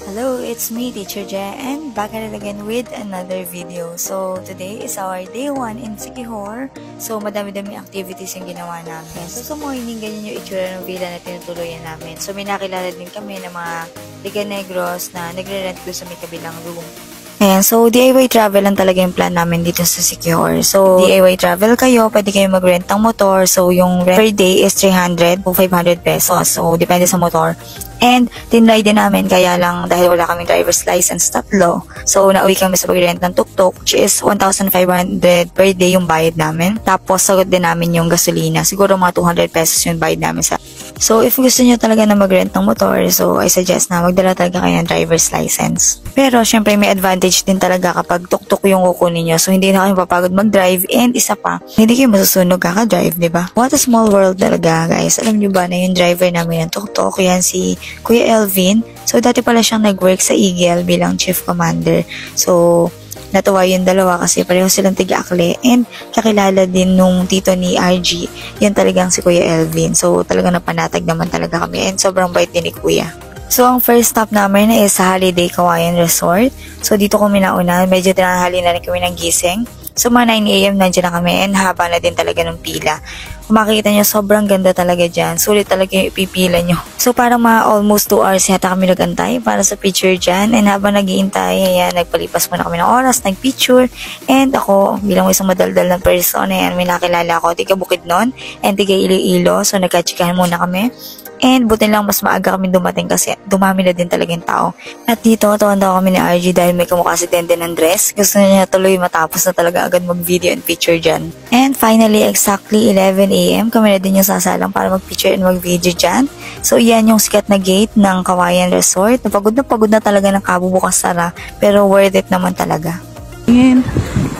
Hello, it's me, Teacher Je, and back at it again with another video. So, today is our day 1 in Siquijor. So, madami-dami activities yung ginawa namin. So, sa morning, ganyan yung itsura ng villa na tinutuloyan namin. So, may nakilala din kami ng mga Liga Negros na nagre-rent ko sa may kabilang room. Ayan, so DIY travel lang talaga yung plan namin dito sa Siquijor. So, DIY travel kayo, pwede kayo mag-rent ng motor. So, yung rent per day is 300 o 500 pesos. So, depende sa motor. And, tinry din namin, kaya lang dahil wala kaming driver's license, tatlo. So, nauwi kami sa pag-rent ng tuk-tuk, which is 1,500 per day yung bayad namin. Tapos, sagot din namin yung gasolina. Siguro mga 200 pesos yung bayad namin sa. So, if gusto nyo talaga na mag-rent ng motor, so, I suggest na magdala talaga kayo ng driver's license. Pero, syempre, may advantage din talaga kapag tuk-tuk yung kukunin nyo. So, hindi na kayo papagod mag-drive. And, isa pa, hindi kayo masusunog kaka-drive, diba? What a small world talaga, guys. Alam nyo ba na yung driver namin ng tuk-tuk, yan si Kuya Elvin. So, dati pala siyang nag-work sa Eagle bilang chief commander. So, natuwa yung dalawa kasi pareho silang tiga-akle and kakilala din nung tito ni RG. Yan talagang si Kuya Elvin. So, talagang napanatag naman talaga kami and sobrang bait din ni Kuya. So, ang first stop namin is sa Holiday Kawayan Resort. So, dito kami nauna. Medyo tinahali na rin kami ng gising. So, mga 9 AM nandiyan na kami and haba na din talaga ng pila. Kung makikita nyo, sobrang ganda talaga dyan. Sulit talaga yung ipipila nyo. So, parang mga almost 2 hours yata kami nagantay para sa picture dyan. And habang nag-iintay, ayan, nagpalipas muna kami ng oras, nag-picture. And ako, bilang isang madaldal na person, ayan, may nakilala ako, tiga Bukidnon and tiga Iloilo. So, nagkatsikahan muna kami. And buti lang mas maaga kami dumating kasi dumami na din talaga yung tao. At dito, tuwan-tawa kami ni RG dahil may kamukha si Denden Andres. Gusto niya tuloy matapos na talaga agad mag-video and picture dyan. And finally, exactly 11 AM, kami na din yung sasalang para mag-picture and mag-video dyan. So, yan yung sikat na gate ng Kawayan Resort. Napagod na talaga ng Cabo bukas sara, pero worth it naman talaga.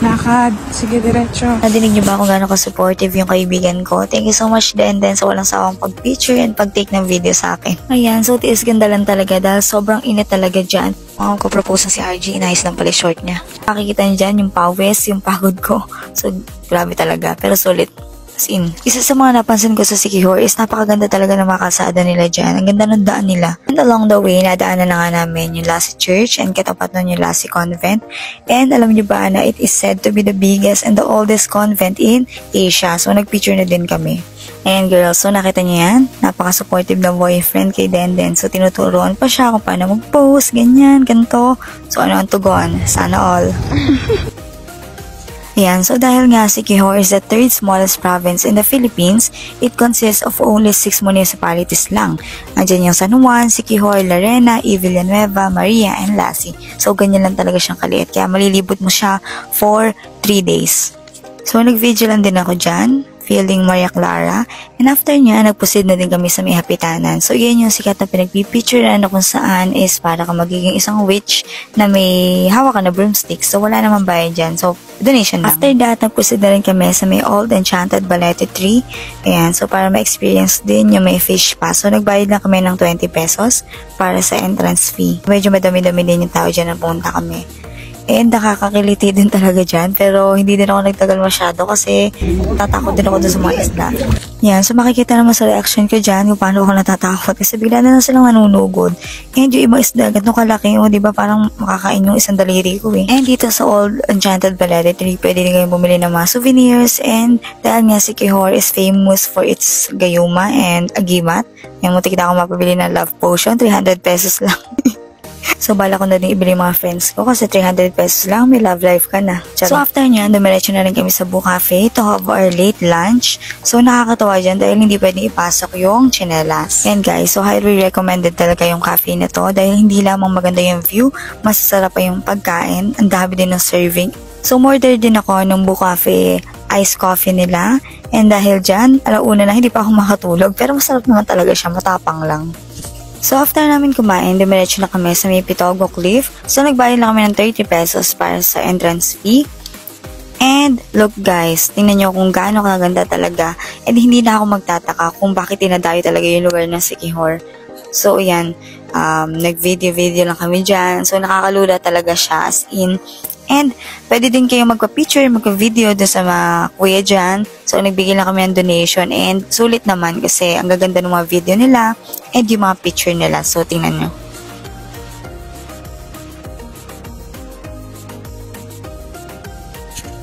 Lakad. Sige, diretso. Nadinig niyo ba kung gaano ka-supportive yung kaibigan ko? Thank you so much din sa walang sawang pag-picture and pag-take ng video sa akin. Ayan, so tiis ganda lang talaga dahil sobrang init talaga dyan. Ko propose na si RG, inayos lang pala short niya. Makikita niyo dyan yung pawis, yung pagod ko. So, grabe talaga, pero sulit. Isa sa mga napansin ko sa Siquijor is napakaganda talaga ng mga kalsada nila dyan. Ang ganda ng daan nila. And along the way, nadaanan na nga namin yung Lassie Church and katapat nun yung Lassie Convent. And alam niyo ba na it is said to be the biggest and the oldest convent in Asia. So nagpicture na din kami. And girls, so nakita niyo yan? Napaka-supportive na boyfriend kay Denden. So tinuturuan pa siya kung paano mag-post, ganyan, ganito. So ano ang tugon? Sana all. Ayan, so dahil nga Siquijor is the 3rd smallest province in the Philippines, it consists of only 6 municipalities lang. Andiyan yung San Juan, Siquijor, Larena, Villanueva, Maria, and Lassie. So ganyan lang talaga siyang kaliit, kaya malilibot mo siya for 3 days. So nag-video lang din ako dyan, feeling Maria Clara. And after niya, nagpusid na din kami sa may hapitanan. So, yan yung sikat na pinagpipicture na kung saan is para ka magiging isang witch na may hawak ka na broomstick. So, wala naman bayad dyan. So, donation lang. After that, nagpusid na rin kami sa may Old Enchanted Balete Tree. Ayan, so para ma-experience din yung may fish pa. So, nagbayad na kami ng 20 pesos para sa entrance fee. Medyo madami-dami din yung tao dyan na punta kami. And nakakakiliti din talaga dyan. Pero hindi din ako nagtagal masyado kasi tatakot din ako dun sa mga isla. Yan, so makikita naman sa reaction ko dyan kung paano ako natatakot. Kasi bigla na lang silang nanunugod. And yung ibang isla, ganito kalaki yung, diba, parang makakain yung isang daliri ko eh. And dito sa Old Enchanted Balete Tree, pwede din kayong bumili ng mga souvenirs. And dahil nga Siquijor is famous for its gayuma and agimat. Yung mutik na ako mapabili ng love potion, 300 pesos lang. So, bala ko na din ibili mga friends ko kasi 300 pesos lang, may love life ka na. So, after nyan, dumiretso na rin kami sa Boo Cafe to have our late lunch. So, nakakatawa dyan dahil hindi pwedeng ipasok yung chinelas. Yan guys, so highly recommended talaga yung cafe na to dahil hindi lamang maganda yung view, masasarap pa yung pagkain, ang dami din ng serving. So, order din ako ng Boo Cafe iced coffee nila. And dahil dyan, alauna na hindi pa ako makatulog pero masarap naman talaga siya, matapang lang. So, after namin kumain, dumiretso na kami sa may Pitogo Cliff. So, nagbayad lang kami ng 30 pesos para sa entrance fee. And, look guys, tingnan nyo kung gaano kaganda talaga. And hindi na ako magtataka kung bakit tinadayo talaga yung lugar ng Siquijor. So, ayan, nag-video lang kami dyan. So, nakakalula talaga siya as in. And, pwede din kayo magpa-picture, magpa-video doon sa mga kuya dyan. So, nagbigay lang kami ng donation. And, sulit naman kasi ang gaganda ng mga video nila and yung mga picture nila. So, tingnan nyo.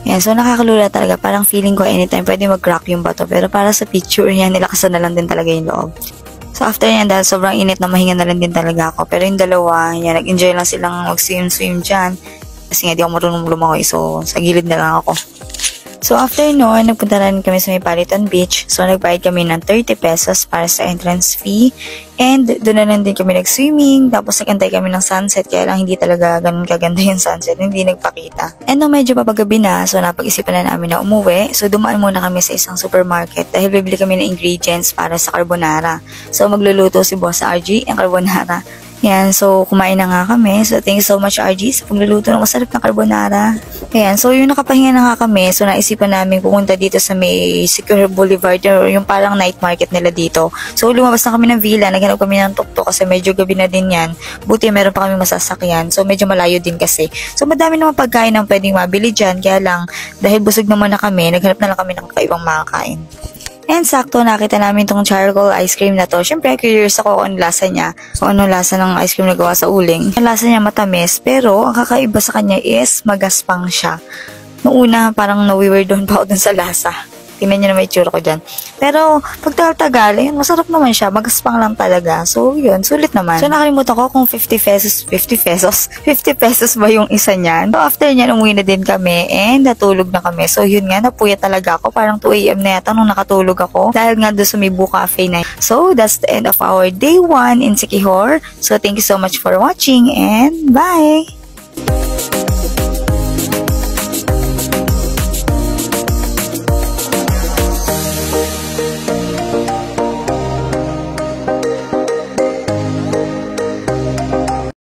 Yan, so nakakalula talaga. Parang feeling ko anytime pwede mag-crack yung bato. Pero para sa picture yan, nilakasan na lang din talaga yung loob. So after yan, dahil sobrang init na mahinga na lang din talaga ako. Pero yung dalawa, yan, nag-enjoy lang silang mag-swim dyan. Kasi nga di ako marunong lumangoy, so sa gilid na lang ako. So after noon, nagpunta na rin kami sa may Palitan Beach. So nagbayad kami ng 30 pesos para sa entrance fee. And doon na lang din kami nag-swimming. Tapos nagantay kami ng sunset. Kaya lang hindi talaga ganun kaganda yung sunset. Hindi nagpakita. And nung medyo papagabi na, so napag-isipan na namin na umuwi. So dumaan muna kami sa isang supermarket dahil bibili kami ng ingredients para sa carbonara. So magluluto si Boss RG ang carbonara. Yan, so kumain na nga kami. So thank you so much RG sa pagluluto ng masarap na carbonara. Ayan, so yung nakapahinga na nga kami, so naisipan namin pumunta dito sa may Secure Boulevard, yung parang night market nila dito. So lumabas na kami ng villa, naghanap kami ng tuktok kasi medyo gabi na din yan. Buti meron pa kami masasakyan, so medyo malayo din kasi. So madami naman pagkain ang pwedeng mabili dyan, kaya lang dahil busog naman na kami, naghanap na lang kami ng kaibang makakain. And sakto, nakita namin tong charcoal ice cream na to. Siyempre, curious ako kung ano lasa niya. Kung ano lasa ng ice cream na gawa sa uling. Ang lasa niya matamis, pero ang kakaiba sa kanya is magaspang siya. Noong una, parang nawiweird doon pa ako dun sa lasa. Tingnan niyo na may itsura ko dyan. Pero, pag tagal-tagal, masarap naman siya. Magaspang lang talaga. So, yun. Sulit naman. So, nakalimutan ko kung 50 pesos ba yung isa niyan. So, after niyan, umuwi na din kami and natulog na kami. So, yun nga, napuyat talaga ako. Parang 2 AM na yata nung nakatulog ako. Dahil nga doon sa Mibu Cafe na. So, that's the end of our day 1 in Siquijor. So, thank you so much for watching and bye!